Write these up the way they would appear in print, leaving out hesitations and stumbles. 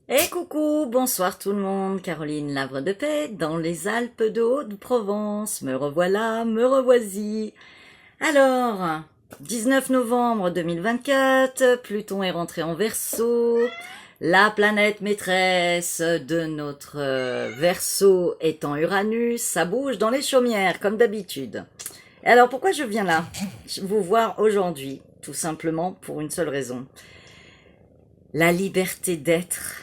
Et coucou, bonsoir tout le monde, Caroline Lavre de Paix, dans les Alpes de Haute-Provence. Me revoilà, me revoici. Alors, 19 novembre 2024, Pluton est rentré en Verseau. La planète maîtresse de notre Verseau étant Uranus, ça bouge dans les chaumières, comme d'habitude. Et alors, pourquoi je viens là vous voir aujourd'hui? Tout simplement pour une seule raison. La liberté d'être.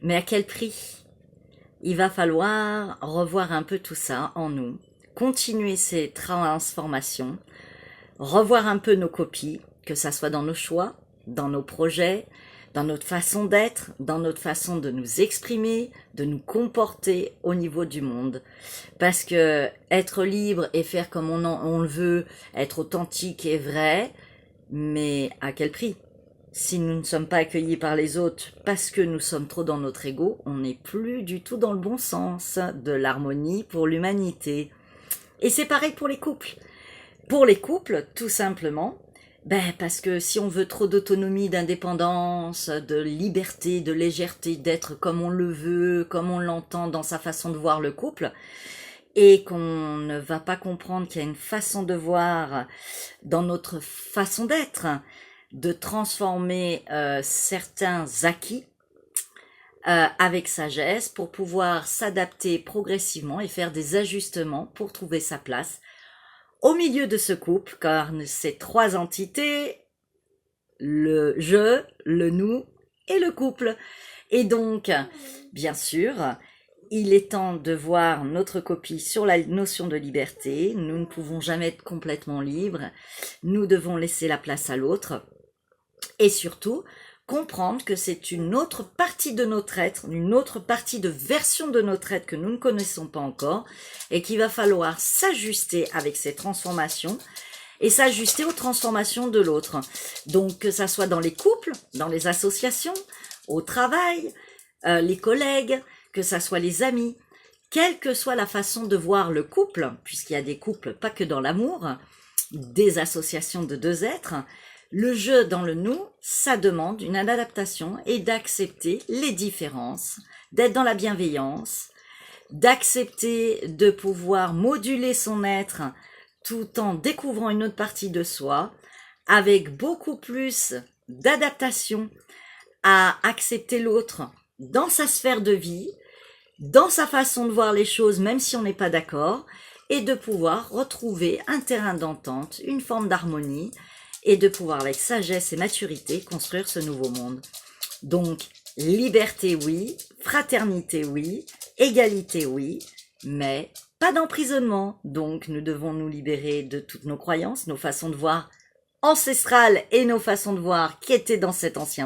Mais à quel prix? Il va falloir revoir un peu tout ça en nous, continuer ces transformations, revoir un peu nos copies, que ça soit dans nos choix, dans nos projets, dans notre façon d'être, dans notre façon de nous exprimer, de nous comporter au niveau du monde. Parce que être libre et faire comme on le veut, être authentique et vrai, mais à quel prix? Si nous ne sommes pas accueillis par les autres parce que nous sommes trop dans notre ego, on n'est plus du tout dans le bon sens de l'harmonie pour l'humanité. Et c'est pareil pour les couples. Pour les couples, tout simplement, parce que si on veut trop d'autonomie, d'indépendance, de liberté, de légèreté, d'être comme on le veut, comme on l'entend dans sa façon de voir le couple, et qu'on ne va pas comprendre qu'il y a une façon de voir dans notre façon d'être, de transformer certains acquis avec sagesse pour pouvoir s'adapter progressivement et faire des ajustements pour trouver sa place au milieu de ce couple, car ces trois entités, le je, le nous et le couple. Et donc, bien sûr, il est temps de voir notre copie sur la notion de liberté. Nous ne pouvons jamais être complètement libres. Nous devons laisser la place à l'autre. Et surtout, comprendre que c'est une autre partie de notre être, une autre partie de version de notre être que nous ne connaissons pas encore, et qu'il va falloir s'ajuster avec ces transformations, et s'ajuster aux transformations de l'autre. Donc, que ça soit dans les couples, dans les associations, au travail, les collègues, que ça soit les amis, quelle que soit la façon de voir le couple, puisqu'il y a des couples pas que dans l'amour, des associations de deux êtres, le je dans le nous, ça demande une adaptation et d'accepter les différences, d'être dans la bienveillance, d'accepter de pouvoir moduler son être tout en découvrant une autre partie de soi, avec beaucoup plus d'adaptation à accepter l'autre dans sa sphère de vie, dans sa façon de voir les choses, même si on n'est pas d'accord, et de pouvoir retrouver un terrain d'entente, une forme d'harmonie, et de pouvoir, avec sagesse et maturité, construire ce nouveau monde. Donc, liberté, oui, fraternité, oui, égalité, oui, mais pas d'emprisonnement. Donc, nous devons nous libérer de toutes nos croyances, nos façons de voir ancestrales et nos façons de voir qui étaient dans cet ancien monde.